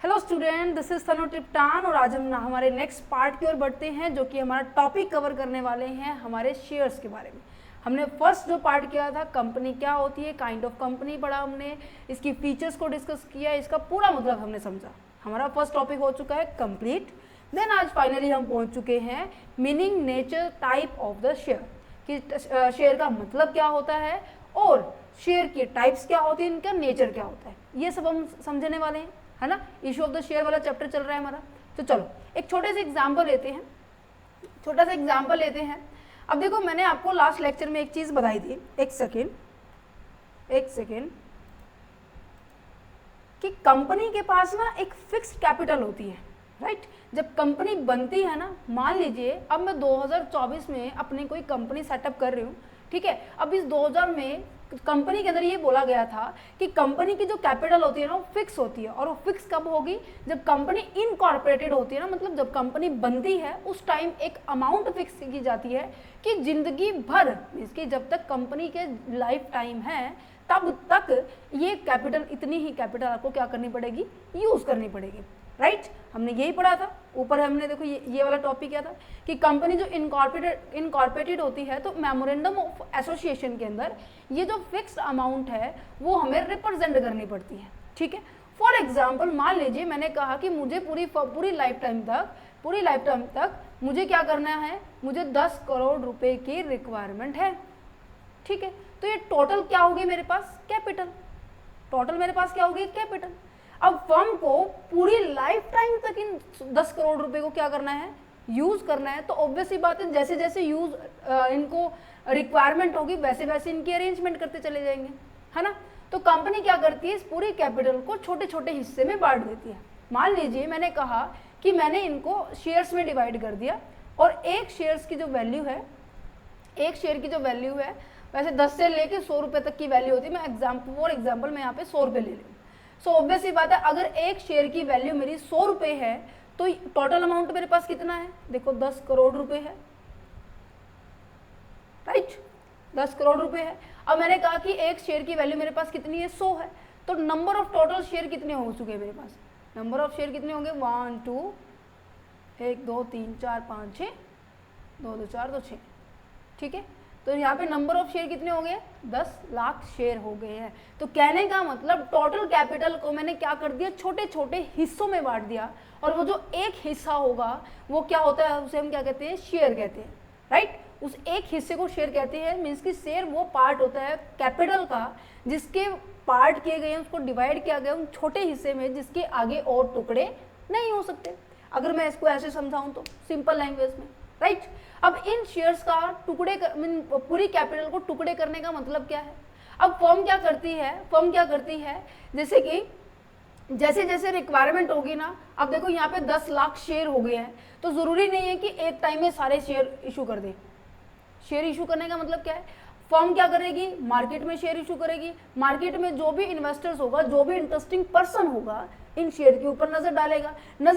Hello student, this is तनु टिप्टान और आज हम हमारे नेक्स्ट पार्ट की ओर बढ़ते हैं जो कि हमारा टॉपिक कवर करने वाले हैं हमारे शेयर्स के बारे में। हमने फर्स्ट जो पार्ट किया था कंपनी क्या होती है, काइंड ऑफ कंपनी पढ़ा हमने, इसकी फीचर्स को डिस्कस किया, इसका पूरा मतलब हमने समझा। हमारा फर्स्ट टॉपिक हो चुका है कंप्लीट। देन आज फाइनली हम पहुंच चुके हैं meaning, nature, type of the share, कि शेयर का मतलब क्या होता है और शेयर के टाइप्स क्या होते हैं, इनका नेचर क्या होता है, ये सब हम समझने वाले हैं, है ना। इशू ऑफ द शेयर वाला चैप्टर चल रहा है हमारा। तो चलो एक छोटे से एग्जांपल लेते हैं, छोटा सा एग्जांपल लेते हैं। अब देखो, मैंने आपको लास्ट लेक्चर में एक चीज बताई थी, एक सेकेंड कि कंपनी के पास ना एक फिक्स्ड कैपिटल होती है, राइट। जब कंपनी बनती है ना, मान लीजिए अब मैं 2024 में अपनी कोई कंपनी सेटअप कर रही हूँ, ठीक है। अब इस 2000 में कंपनी के अंदर ये बोला गया था कि कंपनी की जो कैपिटल होती है ना वो फिक्स होती है, और वो फिक्स कब होगी, जब कंपनी इनकॉर्पोरेटेड होती है ना, मतलब जब कंपनी बनती है उस टाइम एक अमाउंट फिक्स की जाती है कि जिंदगी भर, इसकी जब तक कंपनी के लाइफ टाइम है तब तक ये कैपिटल, इतनी ही कैपिटल आपको क्या करनी पड़ेगी, यूज करनी पड़ेगी, राइट। हमने यही पढ़ा था। ऊपर हमने देखो ये वाला टॉपिक क्या था कि कंपनी जो इनकॉर्पोरेटेड होती है तो मेमोरेंडम ऑफ एसोसिएशन के अंदर ये जो फिक्स्ड अमाउंट है वो हमें रिप्रेजेंट करनी पड़ती है, ठीक है। फॉर एग्जाम्पल मान लीजिए मैंने कहा कि मुझे पूरी लाइफ टाइम तक मुझे क्या करना है, मुझे 10 करोड़ रुपए की रिक्वायरमेंट है, ठीक है। तो ये टोटल क्या होगी मेरे पास, कैपिटल। टोटल मेरे पास क्या होगी, कैपिटल। अब फर्म को पूरी लाइफ टाइम तक इन 10 करोड़ रुपए को क्या करना है, यूज करना है। तो ऑब्वियस ही बात है, जैसे जैसे यूज इनको रिक्वायरमेंट होगी वैसे वैसे इनकी अरेंजमेंट करते चले जाएंगे, है ना। तो कंपनी क्या करती है, इस पूरी कैपिटल को छोटे छोटे हिस्से में बांट देती है। मान लीजिए मैंने कहा कि मैंने इनको शेयर्स में डिवाइड कर दिया, और एक शेयर की जो वैल्यू है वैसे 10 से लेके 100 रुपए तक की वैल्यू होती है। मैं एग्जाम्पल मैं यहाँ पे 100 रुपए ले लूँ। सो ऑब्वियस ही बात है, अगर एक शेयर की वैल्यू मेरी 100 रुपए है तो टोटल अमाउंट मेरे पास कितना है, देखो 10 करोड़ रुपए है, राइट। 10 करोड़ रुपए है। अब मैंने कहा कि एक शेयर की वैल्यू मेरे पास कितनी है, 100 है। तो नंबर ऑफ टोटल शेयर कितने हो चुके हैं मेरे पास, नंबर ऑफ शेयर कितने होंगे, 1 2 1 2 3 4 5 6, 2 2 4 2 6, ठीक है। तो यहाँ पे नंबर ऑफ शेयर कितने हो गए, 10 लाख शेयर हो गए हैं। तो कहने का मतलब टोटल कैपिटल को मैंने क्या कर दिया, छोटे छोटे हिस्सों में बांट दिया, और वो जो एक हिस्सा होगा वो क्या होता है, उसे हम क्या कहते हैं, शेयर कहते हैं, राइट। उस एक हिस्से को शेयर कहते हैं, मीन्स की शेयर वो पार्ट होता है कैपिटल का जिसके पार्ट किए गए हैं, उसको डिवाइड किया गया उन छोटे हिस्से में जिसके आगे और टुकड़े नहीं हो सकते। अगर मैं इसको ऐसे समझाऊं तो सिंपल लैंग्वेज में, राइट। अब इन शेयर्स का पूरी कैपिटल को टुकड़े करने का मतलब क्या है। अब फर्म क्या करती है, जैसे कि जैसे जैसे रिक्वायरमेंट होगी ना, अब देखो यहाँ पे 10 लाख शेयर हो गए हैं, तो जरूरी नहीं है कि एक टाइम में सारे शेयर इशू कर दे। शेयर इशू करने का मतलब क्या है, फर्म क्या करेगी, मार्केट में शेयर इशू करेगी। मार्केट में जो भी इन्वेस्टर्स होगा, जो भी इंटरेस्टिंग पर्सन होगा, इन शेयर के ऊपर नजर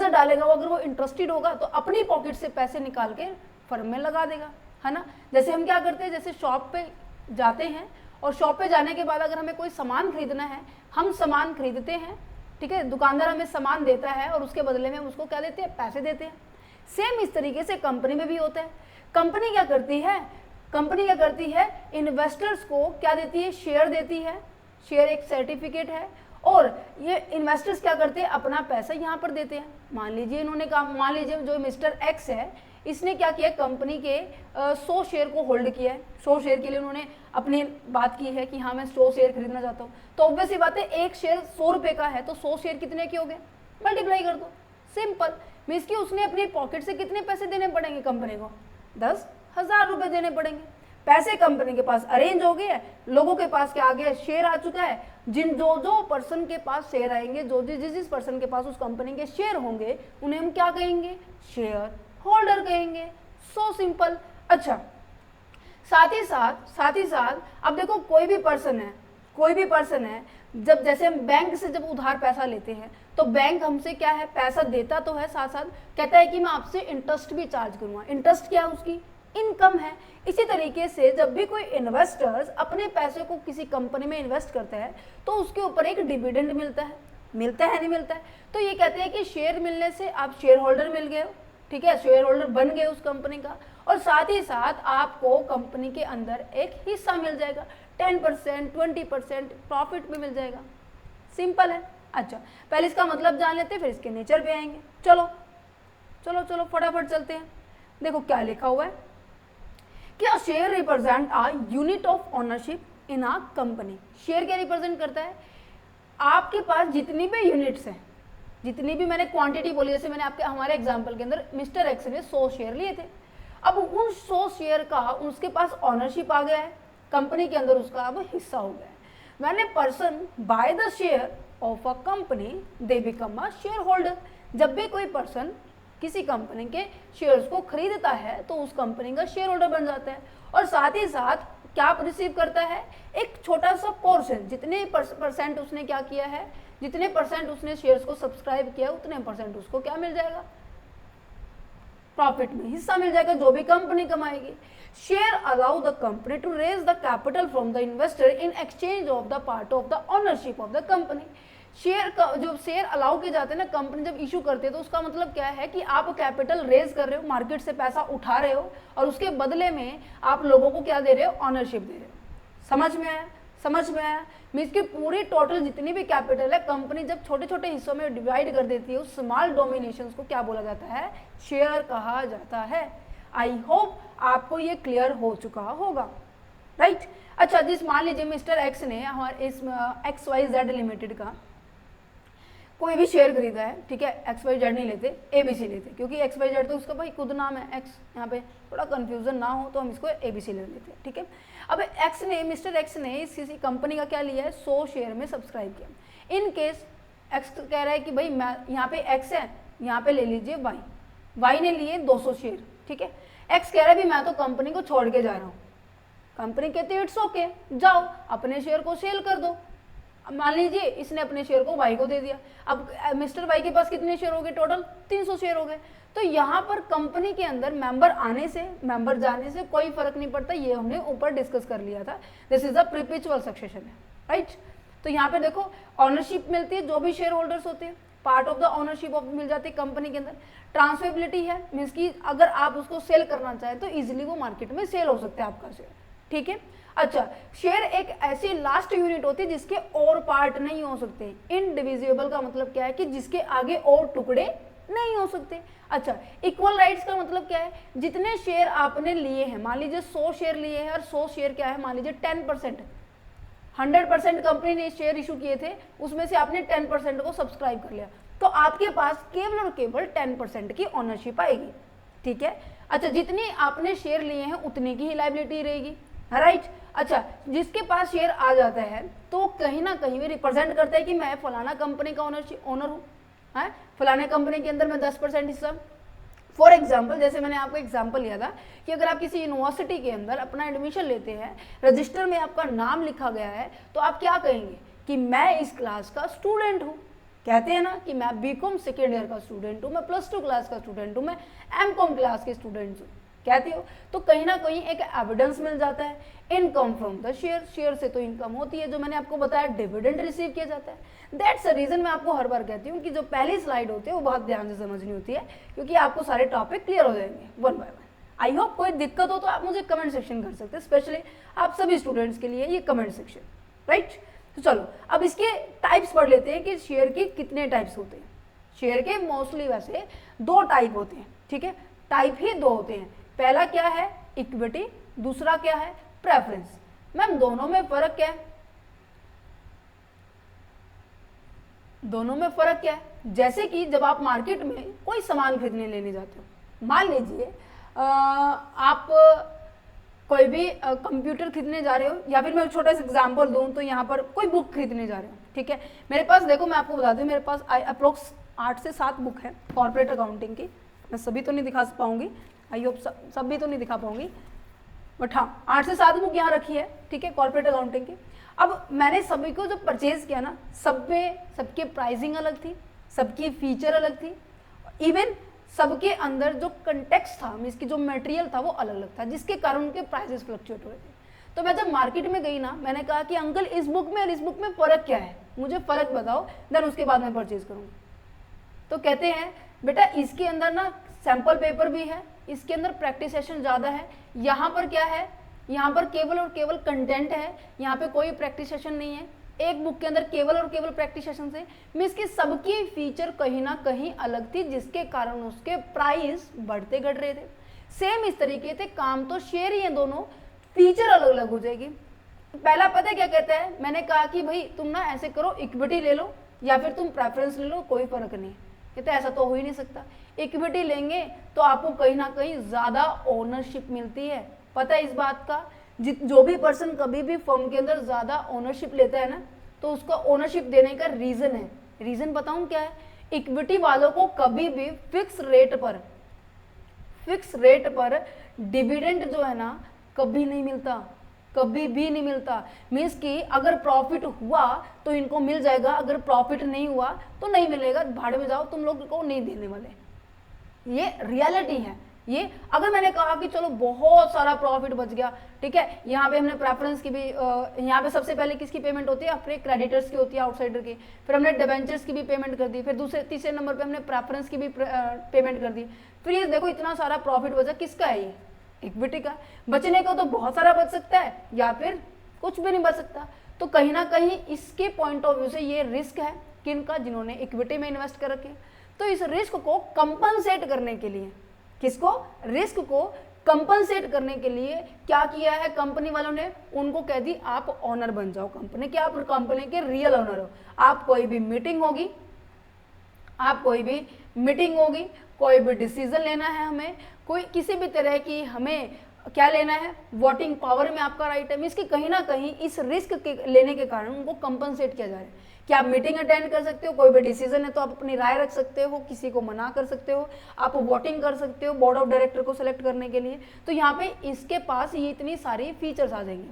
डालेगा। अगर वो इंटरेस्टेड होगा तो अपनी पॉकेट से पैसे निकाल के फर्म में लगा देगा, है ना। जैसे हम क्या करते हैं, जैसे शॉप पे जाते हैं और शॉप पे जाने के बाद अगर हमें कोई सामान खरीदना है, हम सामान खरीदते हैं, ठीक है। दुकानदार हमें सामान देता है और उसके बदले में हम उसको क्या देते हैं, पैसे देते हैं। सेम इस तरीके से कंपनी में भी होता है। कंपनी क्या करती है, इन्वेस्टर्स को क्या देती है, शेयर देती है। शेयर एक सर्टिफिकेट है, और ये इन्वेस्टर्स क्या करते हैं, अपना पैसा यहाँ पर देते हैं। मान लीजिए जो मिस्टर एक्स है, इसने क्या किया, कंपनी के 100 शेयर को होल्ड किया है। 100 शेयर के लिए उन्होंने अपनी बात की है कि हाँ मैं 100 शेयर खरीदना चाहता हूँ। तो ऑब्वियस ही बात है, एक शेयर 100 रुपए का है तो 100 शेयर कितने के हो गए, मल्टीप्लाई कर दो, सिंपल। मीन्स कि उसने अपनी पॉकेट से कितने पैसे देने पड़ेंगे कंपनी को, 10,000 रुपए देने पड़ेंगे। पैसे कंपनी के पास अरेंज हो गए, लोगों के पास क्या आ गया, शेयर आ चुका है। जो पर्सन के पास शेयर आएंगे, जिस पर्सन के पास उस कंपनी के शेयर होंगे, उन्हें हम क्या कहेंगे, शेयर होल्डर कहेंगे। So simple. अच्छा, साथ ही साथ अब देखो कोई भी पर्सन है, जब जैसे हम बैंक से जब उधार पैसा लेते हैं तो बैंक हमसे क्या है, पैसा देता तो है, साथ साथ कहता है कि मैं आपसे इंटरेस्ट भी चार्ज करूंगा। इंटरेस्ट क्या है, उसकी इनकम है। इसी तरीके से जब भी कोई इन्वेस्टर्स अपने पैसे को किसी कंपनी में इन्वेस्ट करते हैं तो उसके ऊपर एक डिविडेंड मिलता है, मिलता है नहीं मिलता है। तो ये कहते हैं कि शेयर मिलने से आप शेयर होल्डर मिल गए हो, ठीक है, शेयर होल्डर बन गए उस कंपनी का, और साथ ही साथ आपको कंपनी के अंदर एक हिस्सा मिल जाएगा, 10%, 20% प्रॉफिट भी मिल जाएगा। सिंपल है। अच्छा, पहले इसका मतलब जान लेते हैं, फिर इसके नेचर पे आएंगे। चलो चलो चलो फटाफट चलते हैं। देखो क्या लिखा हुआ है कि a share represent a unit of ownership in a company. Share क्या रिप्रेजेंट करता है? आपके पास जितनी भी यूनिट्स हैं, जितनी भी मैंने क्वांटिटी बोली, जैसे मैंने आपके हमारे एग्जांपल के अंदर मिस्टर एक्स ने 100 शेयर लिए थे, अब उन 100 शेयर का उसके पास ओनरशिप आ गया है कंपनी के अंदर, उसका अब हिस्सा हो गया है। When a person by the share of a company they become a share holder. जब भी कोई पर्सन किसी कंपनी के शेयर्स को खरीदता है तो उस कंपनी का शेयर होल्डर बन जाता है, और साथ ही साथ क्या रिसीव करता है? एक छोटा सा पोर्शन, जितने परसेंट उसने क्या किया है, जितने परसेंट उसने शेयर्स को सब्सक्राइब किया उतने परसेंट उसको क्या मिल जाएगा? प्रॉफिट में हिस्सा मिल जाएगा, जो भी कंपनी कमाएगी। Share allow the company to raise the capital from the investor in exchange of the part of the ownership of the company. Share का जो शेयर अलाउ किए जाते हैं ना, कंपनी जब इशू करते हैं तो उसका मतलब क्या है कि आप कैपिटल रेज कर रहे हो, मार्केट से पैसा उठा रहे हो, और उसके बदले में आप लोगों को क्या दे रहे हो? ऑनरशिप दे रहे हो। समझ में आया? समझ में आया? मीन्स की पूरी टोटल जितनी भी कैपिटल है, कंपनी जब छोटे छोटे हिस्सों में डिवाइड कर देती है, उस स्मॉल डोमिनेशन को क्या बोला जाता है? शेयर कहा जाता है। आई होप आपको ये क्लियर हो चुका होगा, राइट? अच्छा, जिस मान लीजिए मिस्टर एक्स ने हमारे इस XYZ लिमिटेड का कोई भी शेयर खरीदा है, ठीक है, XYZ नहीं लेते, ABC लेते, क्योंकि XYZ तो उसका भाई खुद नाम है, X, यहाँ पे थोड़ा कंफ्यूजन ना हो तो हम इसको ABC ले लेते हैं, ठीक है। अब एक्स ने, मिस्टर एक्स ने किसी कंपनी का क्या लिया है? 100 शेयर में सब्सक्राइब किया। इन केस एक्स कह रहा है कि भाई मैं यहाँ पे एक्स है, यहाँ पे ले लीजिए वाई ने लिए 200 शेयर, ठीक है। एक्स कह रहा है भी मैं तो कंपनी को छोड़ के जा रहा हूँ। कंपनी कहती है इट्स ओके, जाओ अपने शेयर को सेल कर दो। मान लीजिए इसने अपने शेयर को वाई को दे दिया। अब मिस्टर वाई के पास कितने शेयर हो गए? टोटल 300 शेयर हो गए। तो यहाँ पर कंपनी के अंदर मेंबर आने से मेंबर जाने से कोई फर्क नहीं पड़ता, ये हमने ऊपर डिस्कस कर लिया था। This is a perpetual succession है, राइट। तो यहाँ पे देखो ऑनरशिप मिलती है, जो भी शेयर होल्डर्स होते हैं part of the ownership of मिल जाती है कंपनी के अंदर। ट्रांसफरेबिलिटी है, मीन्स की अगर आप उसको सेल करना चाहें तो इजिली वो मार्केट में सेल हो सकता है आपका शेयर, ठीक है। अच्छा, शेयर एक ऐसी लास्ट यूनिट होती है जिसके और पार्ट नहीं हो सकते। इनडिविजिबल का मतलब क्या है कि जिसके आगे और टुकड़े नहीं हो सकते। अच्छा, इक्वल राइट्स का मतलब क्या है? जितने शेयर आपने लिए हैं, मान लीजिए 100 शेयर लिए हैं और 100 शेयर क्या है, मान लीजिए 10%, 100% कंपनी ने शेयर इशू किए थे, उसमें से आपने 10% को सब्सक्राइब कर लिया, तो आपके पास केवल और केवल 10% की ओनरशिप आएगी, ठीक है। अच्छा, जितनी आपने शेयर लिए हैं उतनी की ही लायबिलिटी रहेगी, राइट। अच्छा, जिसके पास शेयर आ जाता है तो कहीं ना कहीं भी रिप्रेजेंट करता है कि मैं फलाना कंपनी का ओनर हूँ, है फलाने कंपनी के अंदर मैं 10% हिस्सा। फॉर एग्जाम्पल, जैसे मैंने आपको एग्जाम्पल लिया था कि अगर आप किसी यूनिवर्सिटी के अंदर अपना एडमिशन लेते हैं, रजिस्टर में आपका नाम लिखा गया है, तो आप क्या कहेंगे कि मैं इस क्लास का स्टूडेंट हूँ। कहते हैं ना कि मैं BCom सेकेंड ईयर का स्टूडेंट हूँ, मैं +2 क्लास का स्टूडेंट हूँ, मैं MCom क्लास के स्टूडेंट हूँ, कहते हो। तो कहीं ना कहीं एक एविडेंस मिल जाता है। Income from the share, share से तो इनकम होती है, जो मैंने आपको बताया डिविडेंड रिसीव किया जाता है। दैट्स अ रीजन मैं आपको हर बार कहती हूँ कि जो पहली स्लाइड होती है वो बहुत ध्यान से समझनी होती है, क्योंकि आपको सारे टॉपिक क्लियर हो जाएंगे one by one. I hope कोई दिक्कत हो तो आप मुझे कमेंट सेक्शन कर सकते हैं, स्पेशली आप सभी स्टूडेंट्स के लिए ये कमेंट सेक्शन, राइट। तो चलो अब इसके टाइप्स पढ़ लेते हैं कि शेयर के कितने टाइप्स होते हैं। शेयर के मोस्टली वैसे 2 टाइप होते हैं, ठीक है, टाइप ही 2 होते हैं। पहला क्या है? इक्विटी, दूसरा क्या है? प्रेफरेंस। मैम दोनों में फर्क क्या है? दोनों में फर्क क्या है? जैसे कि जब आप मार्केट में कोई सामान खरीदने लेने जाते हो, मान लीजिए आप कोई भी कंप्यूटर खरीदने जा रहे हो, या फिर मैं छोटा सा एग्जांपल दूं तो यहाँ पर कोई बुक खरीदने जा रहे हो, ठीक है। मेरे पास देखो, मैं आपको बता दूं, मेरे पास अप्रोक्स 8 से 7 बुक है कॉर्पोरेट अकाउंटिंग की। मैं सभी तो नहीं दिखा पाऊंगी, आई होप सब भी तो नहीं दिखा पाऊंगी, बट हाँ 8 से 7 बुक यहाँ रखी है, ठीक है, कॉर्पोरेट अकाउंटिंग की। अब मैंने सभी को जो परचेज किया ना, सब में सबके प्राइसिंग अलग थी, सबकी फीचर अलग थी, इवन सबके अंदर जो कंटेक्स्ट था, इसकी जो मटेरियल था वो अलग अलग था, जिसके कारण उनके प्राइसेस फ्लक्चुएट हो रहे थे। तो मैं जब मार्केट में गई ना, मैंने कहा कि अंकल इस बुक में और इस बुक में फ़र्क क्या है? मुझे फ़र्क बताओ, देन उसके बाद मैं परचेज करूँगा। तो कहते हैं बेटा इसके अंदर ना सैंपल पेपर भी है, इसके अंदर प्रैक्टिस सेशन ज़्यादा है, यहाँ पर क्या है, यहाँ पर केवल और केवल कंटेंट है, यहाँ पे कोई प्रैक्टिस सेशन नहीं है। एक बुक के अंदर केवल और केवल प्रैक्टिस सेशन से मीन्स की सबकी फीचर कहीं ना कहीं अलग थी, जिसके कारण उसके प्राइस बढ़ते घट रहे थे। सेम इस तरीके से काम तो शेयर ही है, दोनों फीचर अलग अलग हो जाएगी। पहला पता है क्या कहता है, मैंने कहा कि भाई तुम ना ऐसे करो, इक्विटी ले लो या फिर तुम प्रेफरेंस ले लो, कोई फर्क नहीं। कहते ऐसा तो हो ही नहीं सकता, इक्विटी लेंगे तो आपको कहीं ना कहीं ज्यादा ओनरशिप मिलती है। पता है इस बात का, जो भी पर्सन कभी भी फर्म के अंदर ज्यादा ओनरशिप लेता है ना, तो उसका ओनरशिप देने का रीजन है। रीजन बताऊं क्या है, इक्विटी वालों को कभी भी फिक्स रेट पर डिविडेंड जो है ना कभी नहीं मिलता, कभी भी नहीं मिलता। मीन्स कि अगर प्रॉफिट हुआ तो इनको मिल जाएगा, अगर प्रॉफिट नहीं हुआ तो नहीं मिलेगा, भाड़ में जाओ, तुम लोग को नहीं देने वाले। ये रियलिटी है। ये अगर मैंने कहा कि चलो बहुत सारा प्रॉफिट बच गया, ठीक है, यहाँ पे हमने प्रेफरेंस की भी, यहाँ पे सबसे पहले किसकी पेमेंट होती है, अपने क्रेडिटर्स की होती है, आउटसाइडर की, फिर हमने डिबेंचर्स की भी पेमेंट कर दी, फिर तीसरे नंबर पे हमने प्रेफरेंस की भी पेमेंट कर दी। फिर ये देखो इतना सारा प्रॉफिट बचा, किसका है ये, इक्विटी का। बचने को तो बहुत सारा बच सकता है या फिर कुछ भी नहीं बच सकता। तो कहीं ना कहीं इसके पॉइंट ऑफ व्यू से ये रिस्क है किनका, जिन्होंने इक्विटी में इन्वेस्ट कर रखे। तो इस रिस्क को कंपनसेट करने के लिए, किसको, रिस्क को कंपनसेट करने के लिए क्या किया है कंपनी वालों ने, उनको कह दी आप ऑनर बन जाओ कंपनी के, आप कंपनी के रियल ऑनर हो। आप कोई भी मीटिंग होगी, कोई भी डिसीजन लेना है हमें, कोई किसी भी तरह की हमें क्या लेना है, वोटिंग पावर में आपका राइट है। इसकी कहीं ना कहीं इस रिस्क के लेने के कारण उनको कंपनसेट किया जा रहा है कि आप मीटिंग अटेंड कर सकते हो, कोई भी डिसीजन है तो आप अपनी राय रख सकते हो, किसी को मना कर सकते हो, आप वोटिंग कर सकते हो बोर्ड ऑफ डायरेक्टर को सिलेक्ट करने के लिए। तो यहाँ पे इसके पास ये इतनी सारी फीचर्स आ जाएंगे,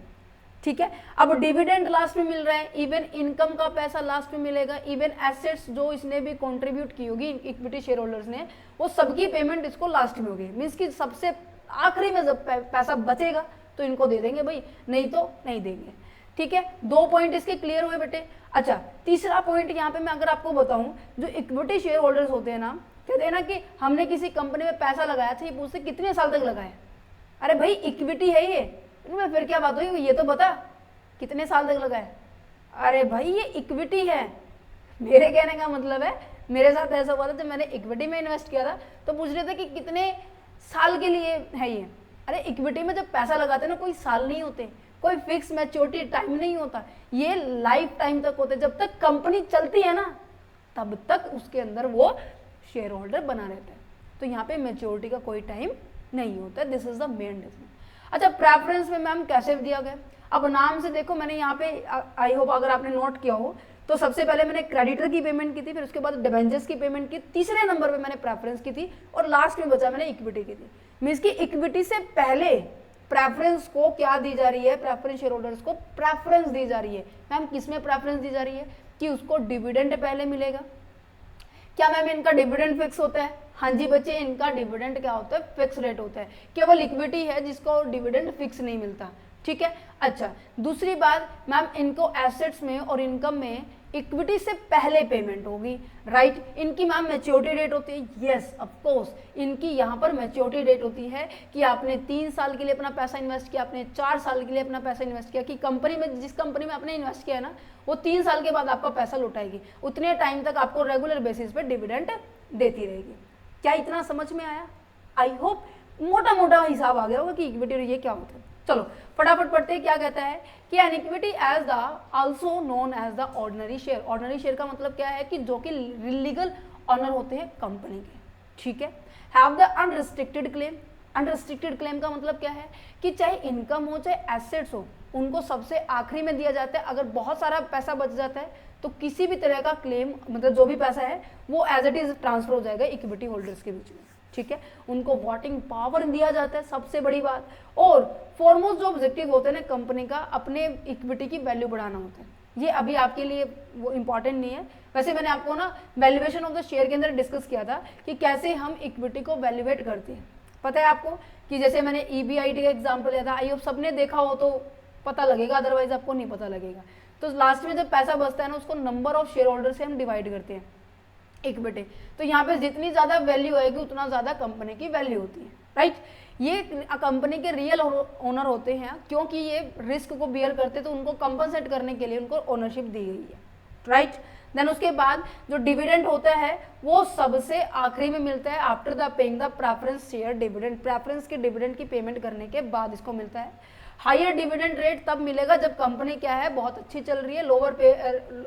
ठीक है। अब डिविडेंड लास्ट में मिल रहा है, इवन इनकम का पैसा लास्ट में मिलेगा, इवन एसेट्स जो इसने भी कंट्रीब्यूट की होगी इक्विटी शेयर होल्डर्स ने, वो सबकी पेमेंट इसको लास्ट में होगी। मीन्स कि सबसे आखिरी में जब पैसा बचेगा तो इनको दे देंगे भाई, नहीं तो नहीं देंगे, ठीक है। 2 पॉइंट इसके क्लियर हुए बेटे। अच्छा, तीसरा पॉइंट यहाँ पे मैं अगर आपको बताऊं, जो इक्विटी शेयर होल्डर्स होते हैं ना, कहते हैं ना कि हमने किसी कंपनी में पैसा लगाया था, ये पूछते कितने साल तक लगाया। अरे भाई इक्विटी है ये, इनमें फिर क्या बात हुई, ये तो बता कितने साल तक लगाए। अरे भाई ये इक्विटी है। मेरे कहने का मतलब है, मेरे साथ ऐसा हुआ था जब मैंने इक्विटी में इन्वेस्ट किया था, तो पूछ रहे थे कि कितने साल के लिए है ये। अरे इक्विटी में जब पैसा लगाते हैं ना, कोई साल नहीं होते, कोई फिक्स मैच्योरिटी टाइम नहीं होता, ये लाइफ टाइम तक होते। जब तक कंपनी चलती है ना, तब तक उसके अंदर वो शेयर होल्डर बना रहता है। तो यहाँ पे मैच्योरिटी का कोई टाइम नहीं होता। This is the main difference. अच्छा, प्रेफरेंस में मैम कैसे दिया गया, अब नाम से देखो, मैंने यहाँ पे आई होप अगर आपने नोट किया हो, तो सबसे पहले मैंने क्रेडिटर की पेमेंट की थी, फिर उसके बाद डिबेंचर्स की पेमेंट की, तीसरे नंबर पे मैंने प्रेफरेंस की थी, और लास्ट में बचा मैंने इक्विटी की थी। मीन्स की इक्विटी से पहले प्रेफरेंस को क्या दी जा रही है, प्रेफरेंस शेयर होल्डर्स को प्रेफरेंस दी जा रही है। मैम किसमें प्रेफरेंस दी जा रही है, कि उसको डिविडेंड पहले मिलेगा। क्या मैम इनका डिविडेंड फिक्स होता है, हाँ जी बच्चे, इनका डिविडेंड क्या होता है, फिक्स रेट होता है। केवल इक्विटी है जिसको डिविडेंड फिक्स नहीं मिलता, ठीक है। अच्छा, दूसरी बात मैम, इनको एसेट्स में और इनकम में इक्विटी से पहले पेमेंट होगी, राइट। इनकी मैम मैच्योरिटी डेट होती है, यस ऑफ कोर्स, इनकी यहाँ पर मैच्योरिटी डेट होती है कि आपने 3 साल के लिए अपना पैसा इन्वेस्ट किया, आपने 4 साल के लिए अपना पैसा इन्वेस्ट किया, कि कंपनी में, जिस कंपनी में आपने इन्वेस्ट किया है ना, वो 3 साल के बाद आपका पैसा लौटाएगी, उतने टाइम तक आपको रेगुलर बेसिस पे डिविडेंड देती रहेगी। क्या इतना समझ में आया? आई होप मोटा मोटा हिसाब आ गया होगा कि इक्विटी ये क्या होता है। चलो फटाफट पढ़ते हैं, क्या कहता है कि an equity as the also known as the ordinary share. Ordinary share का मतलब क्या है, कि जो कि लीगल ऑनर होते हैं कंपनी के, ठीक है। Have the unrestricted claim. Unrestricted claim का मतलब क्या है, कि चाहे इनकम हो चाहे एसेट्स हो, उनको सबसे आखिरी में दिया जाता है। अगर बहुत सारा पैसा बच जाता है तो किसी भी तरह का क्लेम, मतलब जो भी पैसा है वो एज इट इज ट्रांसफर हो जाएगा इक्विटी होल्डर्स के बीच में, ठीक है। उनको वोटिंग पावर दिया जाता है, सबसे बड़ी बात। और फॉरमोस्ट जो ऑब्जेक्टिव होते हैं ना कंपनी का, अपने इक्विटी की वैल्यू बढ़ाना होता है। ये अभी आपके लिए वो इंपॉर्टेंट नहीं है। वैसे मैंने आपको ना वैल्यूएशन ऑफ द शेयर के अंदर डिस्कस किया था कि कैसे हम इक्विटी को वैल्यूएट करते हैं। पता है आपको कि जैसे मैंने EBIT का एग्जाम्पल लिया था, आई होप सबने देखा हो तो पता लगेगा, अदरवाइज आपको नहीं पता लगेगा। तो लास्ट में जब पैसा बचता है ना उसको नंबर ऑफ शेयर होल्डर से हम डिवाइड करते हैं इक्विटी। तो यहाँ पे जितनी ज़्यादा वैल्यू आएगी उतना ज़्यादा कंपनी की वैल्यू होती है, राइट। ये कंपनी के रियल ओनर होते हैं, क्योंकि ये रिस्क को बियर करते तो उनको कंपनसेट करने के लिए उनको ओनरशिप दी गई है, राइट। देन उसके बाद जो डिविडेंड होता है वो सबसे आखिरी में मिलता है, after the paying the preference share dividend, preference के डिविडेंड की पेमेंट करने के बाद इसको मिलता है। हायर डिविडेंड रेट तब मिलेगा जब कंपनी क्या है बहुत अच्छी चल रही है, लोअर पे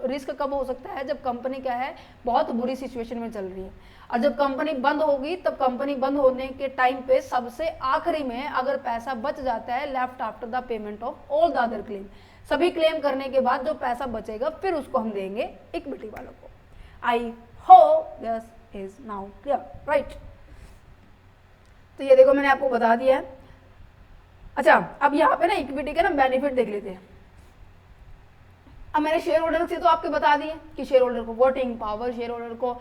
रिस्क कब हो सकता है, जब कंपनी क्या है बहुत बुरी सिचुएशन में चल रही है। और जब कंपनी बंद होगी तब कंपनी बंद होने के टाइम पे सबसे आखिरी में अगर पैसा बच जाता है, left after the payment of all the other claim, सभी क्लेम करने के बाद जो पैसा बचेगा फिर उसको हम देंगे इक्विटी वालों को। I hope this is now clear, right. तो ये देखो मैंने आपको बता दिया है। अच्छा, अब यहाँ पे ना इक्विटी का ना बेनिफिट देख लेते हैं। अब मैंने शेयर होल्डर से तो आपके बता दिए कि शेयर होल्डर को वोटिंग पावर, शेयर होल्डर को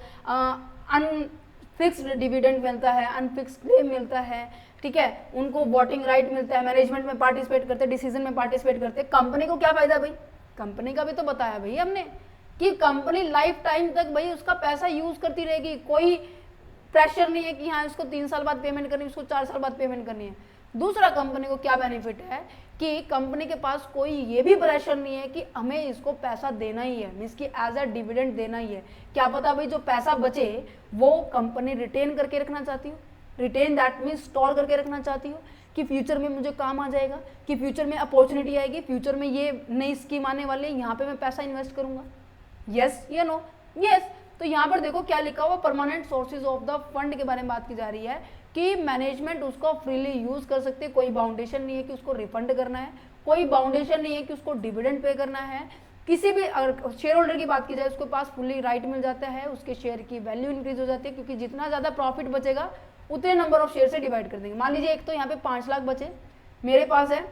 अनफिक्स्ड डिविडेंड मिलता है, अनफिक्स्ड क्लेम मिलता है, ठीक है, उनको वोटिंग राइट मिलता है, मैनेजमेंट में पार्टिसिपेट करते, डिसीजन में पार्टिसिपेट करते। कंपनी को क्या फायदा भाई, कंपनी का भी तो बताया भाई हमने कि कंपनी लाइफ टाइम तक भाई उसका पैसा यूज करती रहेगी, कोई प्रेशर नहीं है कि हाँ इसको 3 साल बाद पेमेंट करनी है, उसको 4 साल बाद पेमेंट करनी है। दूसरा कंपनी को क्या बेनिफिट है कि कंपनी के पास कोई ये भी प्रेशर नहीं है कि हमें इसको पैसा देना ही है, मीन्स कि एज अ डिविडेंड देना ही है। क्या पता भाई जो पैसा बचे वो कंपनी रिटेन करके रखना चाहती हो, रिटेन दैट मीन्स स्टोर करके रखना चाहती हो कि फ्यूचर में मुझे काम आ जाएगा, कि फ्यूचर में अपॉर्चुनिटी आएगी, फ्यूचर में ये नई स्कीम आने वाली है, यहाँ पे मैं पैसा इन्वेस्ट करूंगा। यस या नो? यस। तो यहाँ पर देखो क्या लिखा हुआ, permanent sources of the fund के बारे में बात की जा रही है कि मैनेजमेंट उसको फ्रीली यूज कर सकते, कोई बाउंडेशन नहीं है कि उसको रिफंड करना है, कोई बाउंडेशन नहीं है कि उसको डिविडेंड पे करना है। किसी भी अगर शेयर होल्डर की बात की जाए उसके पास फुल्ली राइट मिल जाता है, उसके शेयर की वैल्यू इंक्रीज हो जाती है, क्योंकि जितना ज़्यादा प्रॉफिट बचेगा उतने नंबर ऑफ शेयर से डिवाइड कर देंगे। मान लीजिए एक तो यहाँ पे 5 लाख बचे, मेरे पास है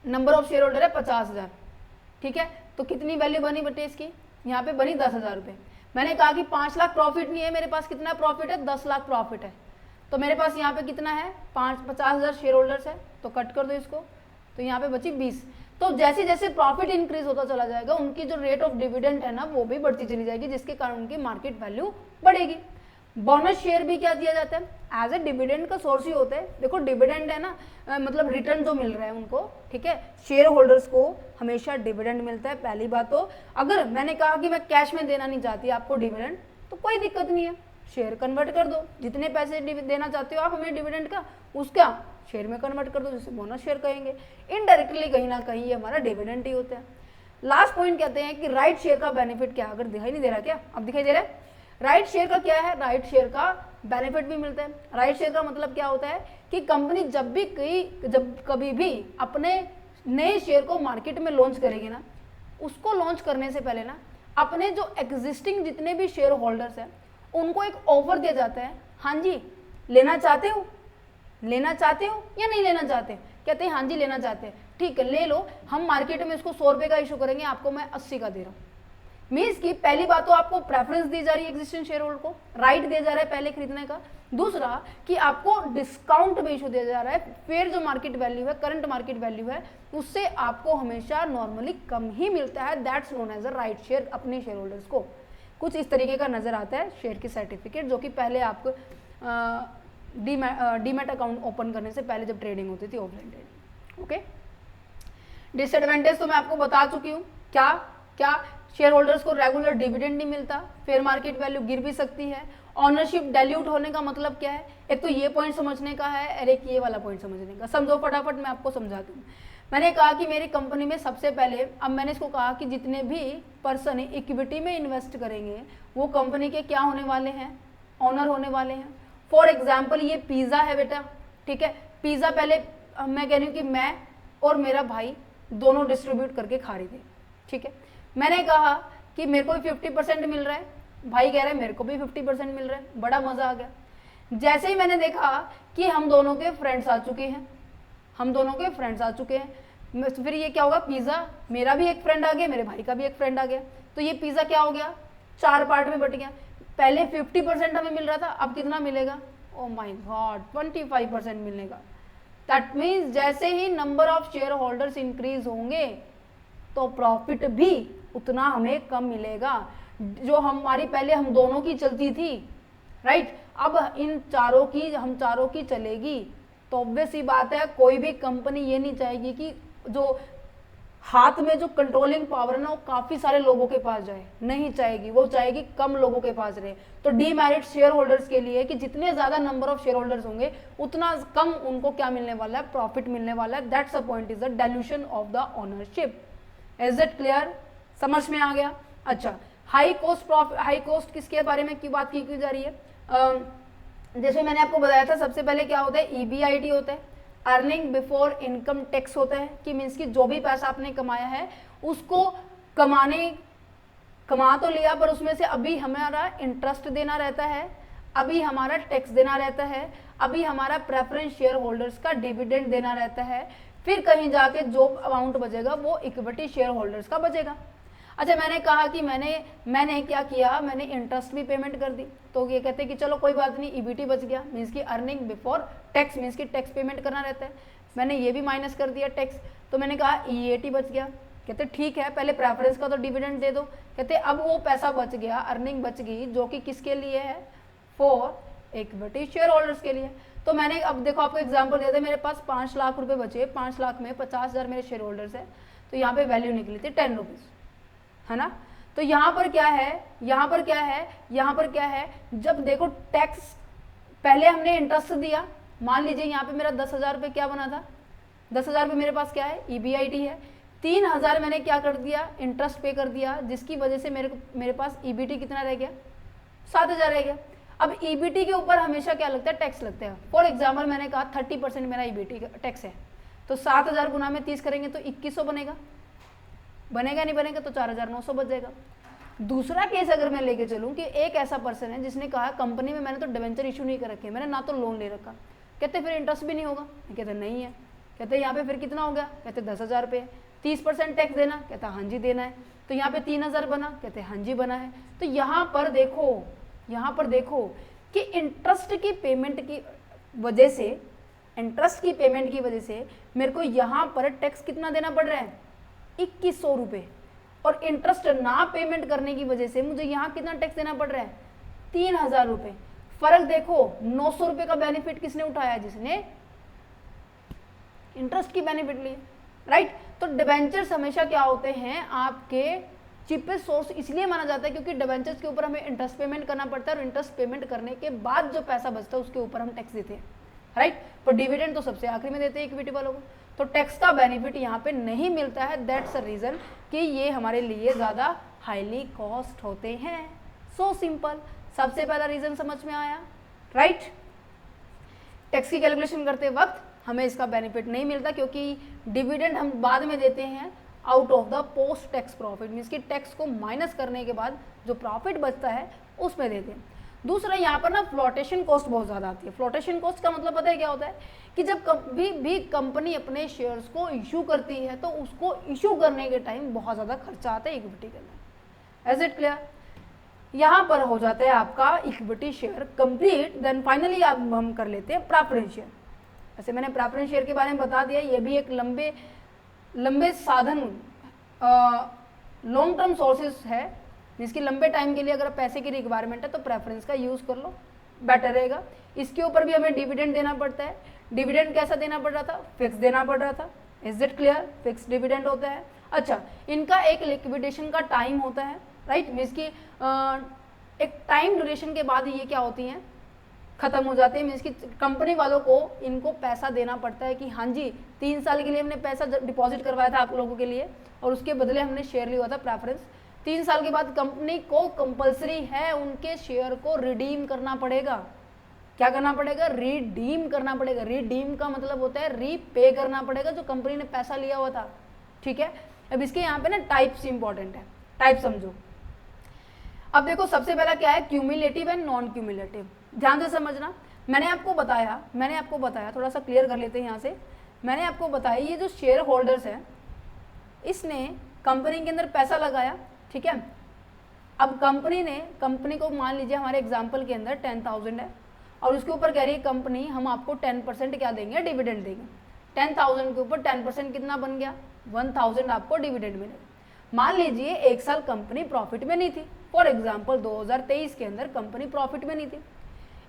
नंबर ऑफ शेयर होल्डर है 50,000, ठीक है, तो कितनी वैल्यू बनी बटे इसकी, यहाँ पे बनी 10,000 रुपये। मैंने कहा कि 5 लाख प्रॉफिट नहीं है, मेरे पास कितना प्रॉफिट है, 10 लाख प्रॉफिट है, तो मेरे पास यहाँ पे कितना है 50,000 शेयर होल्डर्स है, तो कट कर दो इसको, तो यहाँ पे बची 20। तो जैसे जैसे प्रॉफिट इंक्रीज होता चला जाएगा उनकी जो रेट ऑफ डिविडेंड है ना वो भी बढ़ती चली जाएगी, जिसके कारण उनकी मार्केट वैल्यू बढ़ेगी। बोनस शेयर भी क्या दिया जाता है, एज ए डिविडेंड का सोर्स ही होता है। देखो डिविडेंड है ना, मतलब रिटर्न जो मिल रहा है उनको, ठीक है, शेयर होल्डर्स को हमेशा डिविडेंड मिलता है। पहली बात तो अगर मैंने कहा कि मैं कैश में देना नहीं चाहती आपको डिविडेंड, तो कोई दिक्कत नहीं है, शेयर कन्वर्ट कर दो, जितने पैसे देना चाहते हो आप हमें डिविडेंड का, उसका शेयर में कन्वर्ट कर दो, जिसे बोनस शेयर कहेंगे। इनडायरेक्टली कहीं ना कहीं ये हमारा डिविडेंड ही होता है। लास्ट पॉइंट कहते हैं कि राइट शेयर का बेनिफिट क्या, अगर दिखाई नहीं दे रहा क्या, अब दिखाई दे रहा है। राइट शेयर का क्या है, राइट शेयर का बेनिफिट भी मिलता है। राइट शेयर का मतलब क्या होता है कि कंपनी जब कभी भी अपने नए शेयर को मार्केट में लॉन्च करेगी ना, उसको लॉन्च करने से पहले ना अपने जो एग्जिस्टिंग जितने भी शेयर होल्डर्स हैं उनको एक ऑफर दिया जाता है, हाँ जी लेना चाहते हो, लेना चाहते हो या नहीं लेना चाहते, कहते हैं हाँ जी लेना चाहते हैं, ठीक है ले लो, हम मार्केट में इसको 100 रुपये का इशू करेंगे, आपको मैं 80 का दे रहा हूँ। मीन्स की पहली बात तो आपको प्रेफरेंस दी जा रही है एग्जिस्टिंग शेयर होल्डर को, राइट दिया जा रहा है पहले खरीदने का। दूसरा कि आपको डिस्काउंट में इशू दिया जा रहा है, फिर जो मार्केट वैल्यू है, करंट मार्केट वैल्यू है, उससे आपको हमेशा नॉर्मली कम ही मिलता है। That's known as a right share. अपने शेयर होल्डर्स को कुछ इस तरीके का नजर आता है शेयर की सर्टिफिकेट, जो कि पहले आपको डीमैट अकाउंट ओपन करने से पहले जब ट्रेडिंग होती थी, ऑफलाइन ट्रेडिंग। ओके, डिसएडवांटेज तो मैं आपको बता चुकी हूँ। क्या क्या, शेयर होल्डर्स को रेगुलर डिविडेंड नहीं मिलता, फेयर मार्केट वैल्यू गिर भी सकती है, ऑनरशिप डाइल्यूट होने का मतलब क्या है, एक तो ये पॉइंट समझने का है और एक ये वाला पॉइंट समझने का। समझो फटाफट, मैं आपको समझाती हूँ। मैंने कहा कि मेरी कंपनी में सबसे पहले, अब मैंने इसको कहा कि जितने भी पर्सन इक्विटी में इन्वेस्ट करेंगे वो कंपनी के क्या होने वाले हैं, ऑनर होने वाले हैं। फॉर एग्जाम्पल ये पिज़्ज़ा है बेटा, ठीक है, पिज़्ज़ा पहले मैं कह रही हूँ कि मैं और मेरा भाई दोनों डिस्ट्रीब्यूट करके खा रही थी, ठीक है। मैंने कहा कि मेरे को भी 50% मिल रहा है, भाई कह रहे हैं मेरे को भी 50% मिल रहा है, बड़ा मजा आ गया। जैसे ही मैंने देखा कि हम दोनों के फ्रेंड्स आ चुके हैं, हम दोनों के फ्रेंड्स आ चुके हैं, फिर ये क्या होगा, पिज़्ज़ा मेरा भी एक फ्रेंड आ गया, मेरे भाई का भी एक फ्रेंड आ गया, तो ये पिज़्ज़ा क्या हो गया, 4 पार्ट में बट गया। पहले 50% हमें मिल रहा था, अब कितना मिलेगा, ओ माय गॉड 25% मिलेगा। दैट मीन्स जैसे ही number of share holders increase होंगे तो प्रॉफिट भी उतना हमें कम मिलेगा। जो हमारी पहले हम दोनों की चलती थी, राइट, अब इन चारों की हम चारों की चलेगी। तो ऑब्वियस ही बात है, कोई भी कंपनी ये नहीं चाहेगी कि जो हाथ में जो कंट्रोलिंग पावर है ना वो काफी सारे लोगों के पास जाए, नहीं चाहेगी, वो चाहेगी कम लोगों के पास रहे। तो डीमेरिट शेयर होल्डर्स के लिए कि जितने ज्यादा नंबर ऑफ शेयर होल्डर्स होंगे उतना कम उनको क्या मिलने वाला है, प्रॉफिट मिलने वाला है। That's the point, is the dilution of the ownership. Is it clear? समझ में आ गया? अच्छा, high cost profit, high cost किसके बारे में की बात की जा रही है? जैसे मैंने आपको बताया था, सबसे पहले क्या होता है, ईबीआईटी होता है, अर्निंग बिफोर इनकम टैक्स होता है, कि मीन्स कि जो भी पैसा आपने कमाया है उसको कमा तो लिया, पर उसमें से अभी हमारा इंटरेस्ट देना रहता है, अभी हमारा टैक्स देना रहता है, अभी हमारा प्रेफरेंस शेयर होल्डर्स का डिविडेंड देना रहता है, फिर कहीं जाके जो अमाउंट बचेगा वो इक्विटी शेयर होल्डर्स का बचेगा। अच्छा, मैंने कहा कि मैंने क्या किया, मैंने इंटरेस्ट भी पेमेंट कर दी, तो ये कहते हैं कि चलो कोई बात नहीं, ईबीटी बच गया, मीन्स की अर्निंग बिफोर टैक्स, मीन्स की टैक्स पेमेंट करना रहता है, मैंने ये भी माइनस कर दिया टैक्स, तो मैंने कहा ईएटी बच गया। कहते ठीक है, पहले प्रेफरेंस का तो डिविडेंड दे दो। कहते अब वो पैसा बच गया, अर्निंग बच गई, जो कि किसके लिए है, फॉर इक्विटी शेयर होल्डर्स के लिए। तो मैंने अब देखो आपको एग्जाम्पल दिया था, मेरे पास 5 लाख रुपए बचे, 5 लाख में 50,000 मेरे शेयर होल्डर्स है, तो यहाँ पे वैल्यू निकली थी 10 रुपीज, है ना। तो यहाँ पर क्या है, यहाँ पर क्या है, यहाँ पर क्या है, जब देखो टैक्स पहले हमने इंटरेस्ट दिया, मान लीजिए यहाँ पे मेरा 10,000 रुपये क्या बना था, 10,000 रुपये मेरे पास क्या है, ईबीआईटी है, 3,000 मैंने क्या कर दिया, इंटरेस्ट पे कर दिया, जिसकी वजह से मेरे पास ईबीटी कितना रह गया, 7,000 रह गया। अब ईबीटी के ऊपर हमेशा क्या लगता है, टैक्स लगता है। फॉर एग्जाम्पल मैंने कहा 30% मेरा ईबीटी का टैक्स है, तो 7,000 गुना में 30 करेंगे तो 2100 बनेगा, बनेगा नहीं बनेगा तो 4,900 बच जाएगा। दूसरा केस अगर मैं लेके चलूं कि एक ऐसा पर्सन है जिसने कहा कंपनी में मैंने तो डिवेंचर इशू नहीं कर रखे, मैंने ना तो लोन ले रखा, कहते फिर इंटरेस्ट भी नहीं होगा, कहते नहीं है, कहते यहाँ पे फिर कितना हो गया, कहते 10,000 रुपये, 30% टैक्स देना, कहता हाँ जी देना है, तो यहाँ पे 3,000 बना, कहते हाँ जी बना है। तो यहाँ पर देखो कि इंटरेस्ट की पेमेंट की वजह से, इंटरेस्ट की पेमेंट की वजह से मेरे को यहाँ पर टैक्स कितना देना पड़ रहा है, 2100 रुपये, और इंटरेस्ट ना पेमेंट करने की वजह से मुझे यहाँ कितना टैक्स देना पड़ रहा है, 3,000 रुपये। फर्क देखो, 900 रुपये का बेनिफिट किसने उठाया, जिसने इंटरेस्ट की बेनिफिट ली, राइट। तो डिबेंचर्स हमेशा क्या होते हैं, आपके चीपेस्ट सोर्स इसलिए माना जाता है क्योंकि डिबेंचर्स के ऊपर हमें इंटरेस्ट पेमेंट करना पड़ता है, और इंटरेस्ट पेमेंट करने के बाद जो पैसा बचता है उसके ऊपर हम टैक्स देते हैं, राइट। पर डिविडेंड तो सबसे आखिरी में देते हैं इक्विटी वालों को, तो टैक्स का बेनिफिट यहाँ पे नहीं मिलता है। दैट्स अ रीजन कि ये हमारे लिए ज़्यादा हाईली कॉस्ट होते हैं। सो सिंपल, सबसे पहला रीजन समझ में आया, राइट। टैक्स की कैलकुलेशन करते वक्त हमें इसका बेनिफिट नहीं मिलता क्योंकि डिविडेंड हम बाद में देते हैं out of the post tax profit, means कि टैक्स को माइनस करने के बाद जो प्रॉफिट बचता है उसमें देते हैं। दूसरा, यहाँ पर ना फ्लोटेशन कॉस्ट बहुत ज़्यादा आती है। फ्लोटेशन कॉस्ट का मतलब पता है क्या होता है कि जब कभी भी कंपनी अपने शेयर्स को इशू करती है तो उसको इशू करने के टाइम बहुत ज़्यादा खर्चा आता है इक्विटी के अंदर। As it clear? यहाँ पर हो जाता है आपका equity share complete. Then finally अब हम कर लेते हैं प्रेफरेंस शेयर। ऐसे मैंने प्रेफरेंस शेयर के बारे में बता दिया, ये भी एक लंबे साधन, लॉन्ग टर्म सोर्सेज है, जिसकी लंबे टाइम के लिए अगर पैसे की रिक्वायरमेंट है तो प्रेफरेंस का यूज़ कर लो, बेटर रहेगा। इसके ऊपर भी हमें डिविडेंड देना पड़ता है। डिविडेंड कैसा देना पड़ रहा था, फिक्स देना पड़ रहा था। Is it clear? Fix dividend होता है। अच्छा, इनका एक लिक्विडेशन का टाइम होता है, राइट। मीन्स की एक टाइम ड्यूरेशन के बाद ये क्या होती हैं, खत्म हो जाते हैं। मीन्स की कंपनी वालों को इनको पैसा देना पड़ता है कि हाँ जी 3 साल के लिए हमने पैसा डिपॉजिट करवाया था आप लोगों के लिए और उसके बदले हमने शेयर लिया था प्रेफरेंस। 3 साल के बाद कंपनी को कंपलसरी है उनके शेयर को रिडीम करना पड़ेगा। क्या करना पड़ेगा? रिडीम करना पड़ेगा। रिडीम का मतलब होता है रीपे करना पड़ेगा जो कंपनी ने पैसा लिया हुआ था, ठीक है। अब इसके यहाँ पे ना टाइप्स इंपॉर्टेंट है, टाइप समझो। अब देखो सबसे पहला क्या है, क्यूमुलेटिव एंड नॉन क्यूमुलेटिव। ध्यान से समझना। मैंने आपको बताया थोड़ा सा क्लियर कर लेते हैं यहाँ से। मैंने आपको बताया ये जो शेयर होल्डर्स है इसने कंपनी के अंदर पैसा लगाया, ठीक है। अब कंपनी को मान लीजिए हमारे एग्जाम्पल के अंदर 10,000 है और उसके ऊपर कह रही है कंपनी हम आपको 10% क्या देंगे, डिविडेंड देंगे। 10,000 के ऊपर 10% कितना बन गया, 1000 आपको डिविडेंड मिलेगा। मान लीजिए एक साल कंपनी प्रॉफिट में नहीं थी, फॉर एग्जाम्पल 2023 के अंदर कंपनी प्रॉफिट में नहीं थी।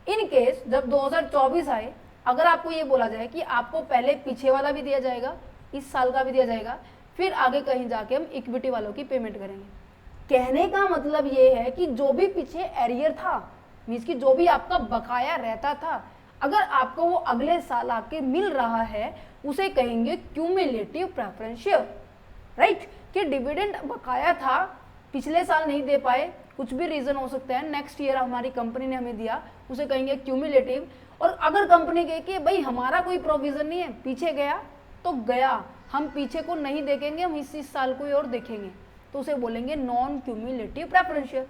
इन केस जब 2024 आए, अगर आपको ये बोला जाए कि आपको पहले पीछे वाला भी दिया जाएगा, इस साल का भी दिया जाएगा, फिर आगे कहीं जाके हम इक्विटी वालों की पेमेंट करेंगे। कहने का मतलब ये है कि जो भी पीछे एरियर था, मीन्स कि जो भी आपका बकाया रहता था, अगर आपको वो अगले साल आके मिल रहा है, उसे कहेंगे क्यूमुलेटिव प्रेफरेंस शेयर, राइट। कि डिविडेंड बकाया था, पिछले साल नहीं दे पाए, कुछ भी रीजन हो सकता है, नेक्स्ट ईयर हमारी कंपनी ने हमें दिया, उसे कहेंगे क्यूमुलेटिव। और अगर कंपनी कहे कि भाई हमारा कोई प्रोविजन नहीं है, पीछे गया तो गया, हम पीछे को नहीं देखेंगे, हम इस साल को और देखेंगे, तो उसे बोलेंगे non cumulative preference share.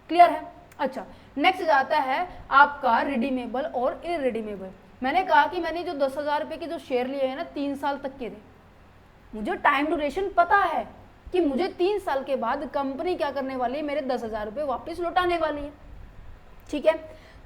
Clear है? अच्छा, नेक्स्ट जाता है आपका रिडीमेबल और इरिडीमेबल। मैंने कहा कि मैंने जो 10,000 रुपये के जो शेयर लिए हैं ना, 3 साल तक के थे, मुझे टाइम ड्यूरेशन पता है कि मुझे 3 साल के बाद कंपनी क्या करने वाली है, मेरे 10,000 रुपये वापस लौटाने वाली है। ठीक है,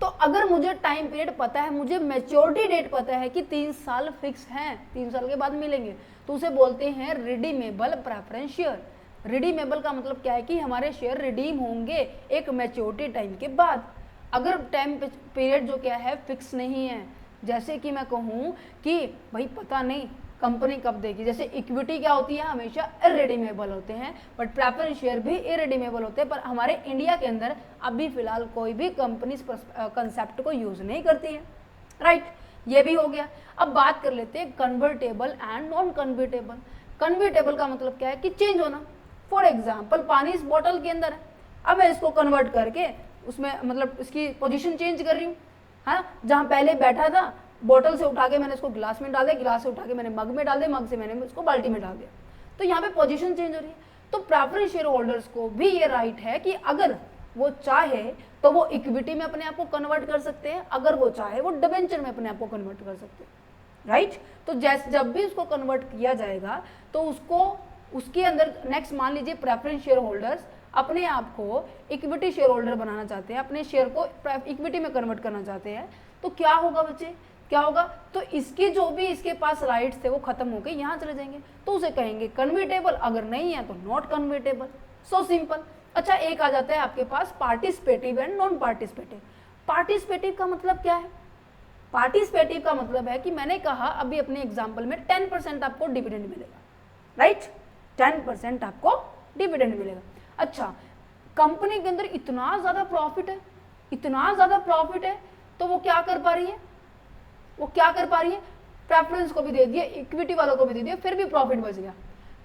तो अगर मुझे टाइम पीरियड पता है, मुझे मैच्योरिटी डेट पता है कि 3 साल फिक्स हैं, 3 साल के बाद मिलेंगे, तो उसे बोलते हैं रिडीमेबल प्रेफरेंस शेयर। रिडीमेबल का मतलब क्या है कि हमारे शेयर रिडीम होंगे एक मैच्योरिटी टाइम के बाद। अगर टाइम पीरियड जो क्या है फिक्स नहीं है, जैसे कि मैं कहूँ कि भाई पता नहीं कंपनी कब देगी, जैसे इक्विटी क्या होती है, हमेशा इरिडीमेबल होते हैं, बट प्रेफरेंस शेयर भी इरिडीमेबल होते हैं। पर हमारे इंडिया के अंदर अभी फिलहाल कोई भी कंपनी इस कंसेप्ट को यूज नहीं करती है, राइट। ये भी हो गया। अब बात कर लेते हैं convertible and non convertible. Convertible का मतलब क्या है कि चेंज होना। फॉर एग्जाम्पल पानी इस बॉटल के अंदर है, अब मैं इसको कन्वर्ट करके उसमें मतलब इसकी पोजीशन चेंज कर रही हूँ, है ना। जहाँ पहले बैठा था, बोतल से उठा के मैंने इसको गिलास में डाल दिया, गिलास से उठा के मैंने मग में डाल दिया, मग से मैंने इसको बाल्टी में डाल दिया, तो यहाँ पे पोजीशन चेंज हो रही है। तो प्रेफरेंस शेयर होल्डर्स को भी ये राइट है कि अगर वो चाहे तो वो इक्विटी में अपने आप को कन्वर्ट कर सकते हैं, अगर वो चाहे वो डिबेंचर में अपने आप को कन्वर्ट कर सकते हैं, राइट। तो जैसे जब भी उसको कन्वर्ट किया जाएगा तो उसको उसके अंदर नेक्स्ट मान लीजिए प्रेफरेंस शेयर होल्डर्स अपने आप को इक्विटी शेयर होल्डर बनाना चाहते हैं, अपने शेयर को इक्विटी में कन्वर्ट करना चाहते हैं, तो क्या होगा बच्चे, क्या होगा, तो इसके जो भी इसके पास राइट्स थे वो खत्म हो गए, यहाँ चले जाएंगे, तो उसे कहेंगे कन्वर्टेबल, अगर नहीं है तो नॉट कन्वर्टेबल। So simple. अच्छा, एक आ जाता है आपके पास participative and non participative. Participative का मतलब क्या है? पार्टिसिपेटिव का मतलब है कि मैंने कहा अभी अपने एग्जाम्पल में 10% आपको डिविडेंड मिलेगा, राइट, 10% आपको डिविडेंड मिलेगा। अच्छा, कंपनी के अंदर इतना ज्यादा प्रॉफिट है, इतना ज्यादा प्रॉफिट है, तो वो क्या कर पा रही है, वो क्या कर पा रही है, प्रेफरेंस को भी दे दिया, इक्विटी वालों को भी दे दिया, फिर भी प्रॉफिट बच गया।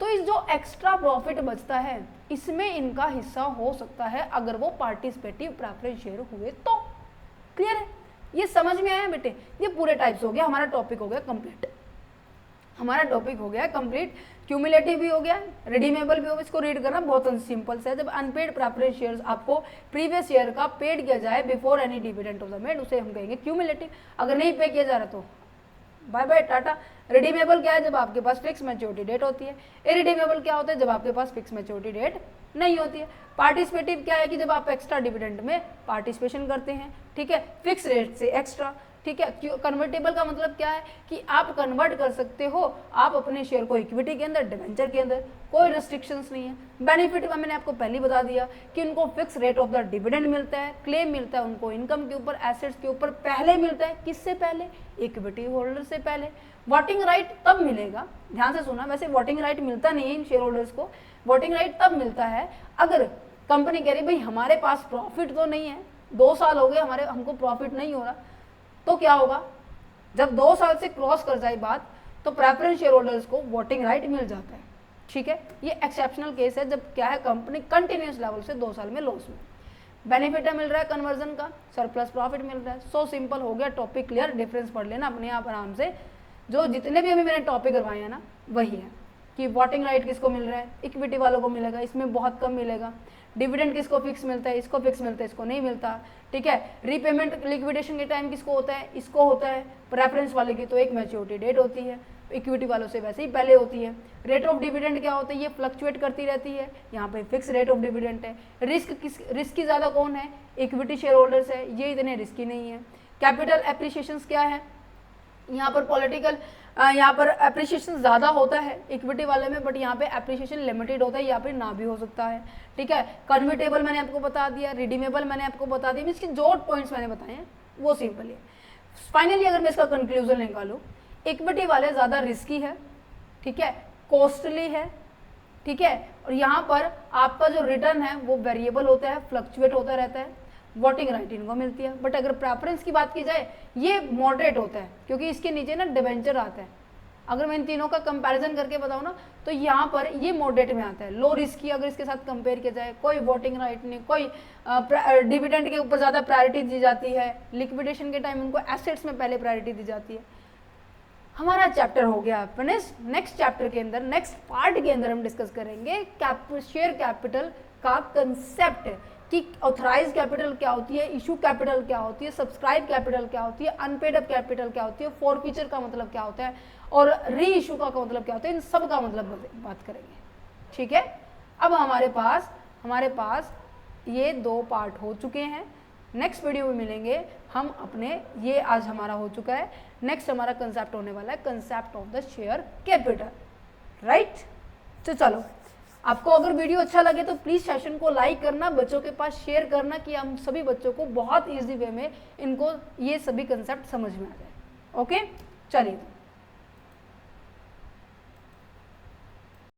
तो इस जो एक्स्ट्रा प्रॉफिट बचता है इसमें इनका हिस्सा हो सकता है अगर वो पार्टिसिपेटिव प्रेफरेंस शेयर हुए तो। क्लियर है? ये समझ में आया बेटे? ये पूरे टाइप्स हो गया, हमारा टॉपिक हो गया कंप्लीट, हमारा टॉपिक हो गया कंप्लीट। क्यूमुलेटिव भी हो गया, रिडीमेबल भी हो गया, इसको रीड करना बहुत सिंपल से है। जब अनपेड प्रेफरेंस शेयर्स आपको प्रीवियस ईयर का पेड किया जाए before any dividend of the made, उसे हम कहेंगे क्यूमुलेटिव। अगर नहीं पे किया जा रहा तो बाय बाय टाटा। रिडीमेबल क्या है? जब आपके पास फिक्स मैच्योरिटी डेट होती है। इरिडीमेबल क्या होता है? जब आपके पास फिक्स मैच्योरिटी डेट नहीं होती है। पार्टिसिपेटिव क्या है कि जब आप एक्स्ट्रा डिविडेंड में पार्टिसिपेशन करते हैं, ठीक है, फिक्स रेट से एक्स्ट्रा, ठीक है। कन्वर्टेबल का मतलब क्या है कि आप कन्वर्ट कर सकते हो आप अपने शेयर को इक्विटी के अंदर, डिवेंचर के अंदर, कोई रिस्ट्रिक्शंस नहीं है। बेनिफिट में मैंने आपको पहले बता दिया कि उनको fix rate of the dividend मिलता है, क्लेम मिलता है उनको इनकम के ऊपर, एसेट्स के ऊपर पहले मिलता है। किससे पहले? इक्विटी होल्डर से पहले। वोटिंग राइट तब मिलेगा, ध्यान से सुना, वैसे वोटिंग राइट मिलता नहीं है इन शेयर होल्डर्स को। वोटिंग राइट तब मिलता है अगर कंपनी कह रही भाई हमारे पास प्रॉफिट तो नहीं है, 2 साल हो गए हमारे, हमको प्रॉफिट नहीं हो रहा, तो क्या होगा? जब 2 साल से क्रॉस कर जाए बात तो प्रेफरेंस शेयर होल्डर्स को वोटिंग राइट मिल जाता है, ठीक है। ये एक्सेप्शनल केस है जब क्या है कंपनी कंटिन्यूस लेवल से 2 साल में लॉस में। बेनिफिट मिल रहा है कन्वर्जन का, सरप्लस प्रॉफिट मिल रहा है। सो सिंपल हो गया, टॉपिक क्लियर, डिफरेंस पढ़ लेना अपने आप आराम से। जो जितने भी अभी मैंने टॉपिक करवाए हैं ना वही है कि वोटिंग राइट किसको मिल रहा है, इक्विटी वालों को मिलेगा, इसमें बहुत कम मिलेगा। डिविडेंड किसको फिक्स मिलता है, इसको फिक्स मिलता है, इसको नहीं मिलता, ठीक है। रीपेमेंट लिक्विडेशन के टाइम किसको होता है, इसको होता है। प्रेफरेंस वाले की तो एक मैच्योरिटी डेट होती है, इक्विटी वालों से वैसे ही पहले होती है। रेट ऑफ डिविडेंड क्या होता है, ये फ्लक्चुएट करती रहती है, यहाँ पे फिक्स रेट ऑफ डिविडेंड है। रिस्की ज़्यादा कौन है? इक्विटी शेयर होल्डर्स है, ये इतने रिस्की नहीं है। कैपिटल एप्रिसिएशन क्या है? यहाँ पर पॉलिटिकल यहाँ पर एप्रिसिएशन ज़्यादा होता है इक्विटी वाले में, बट यहाँ पे एप्रिसिएशन लिमिटेड होता है, यहाँ पे ना भी हो सकता है। ठीक है, कन्वर्टेबल मैंने आपको बता दिया, रिडीमेबल मैंने आपको बता दिया, मीन्स की जो पॉइंट्स मैंने बताए हैं वो सिंपल है। फाइनली अगर मैं इसका कंक्लूजन निकालूँ, इक्विटी वाले ज़्यादा रिस्की है, ठीक है, कॉस्टली है, ठीक है, और यहाँ पर आपका जो रिटर्न है वो वेरिएबल होता है, फ्लक्चुएट होता रहता है, वोटिंग राइट इनको मिलती है। बट अगर प्रेफरेंस की बात की जाए ये मॉडरेट होता है, क्योंकि इसके नीचे ना डिवेंचर आता है। अगर मैं इन तीनों का कंपैरिजन करके बताऊँ ना तो यहाँ पर ये मॉडरेट में आता है, लो रिस्की अगर इसके साथ कंपेयर किया जाए, कोई वोटिंग राइट नहीं, कोई डिविडेंड के ऊपर ज़्यादा प्रायोरिटी दी जाती है, लिक्विडेशन के टाइम उनको एसेट्स में पहले प्रायोरिटी दी जाती है। हमारा चैप्टर हो गया फिनिश। नेक्स्ट चैप्टर के अंदर, नेक्स्ट पार्ट के अंदर हम डिस्कस करेंगे शेयर कैपिटल का कंसेप्ट कि ऑथराइज कैपिटल क्या होती है, इशू कैपिटल क्या होती है, सब्सक्राइब कैपिटल क्या होती है, अनपेड अप कैपिटल क्या होती है, फॉरफीचर का मतलब क्या होता है और री इशू का मतलब क्या होता है, इन सब का मतलब बात करेंगे। ठीक है, अब हमारे पास ये 2 पार्ट हो चुके हैं। नेक्स्ट वीडियो में मिलेंगे हम अपने, ये आज हमारा हो चुका है, नेक्स्ट हमारा कंसेप्ट होने वाला है concept of the share capital, right. तो चलो, आपको अगर वीडियो अच्छा लगे तो प्लीज़ सेशन को लाइक करना, बच्चों के पास शेयर करना कि हम सभी बच्चों को बहुत ईजी वे में इनको ये सभी कंसेप्ट समझ में आ जाए। ओके, चलिए।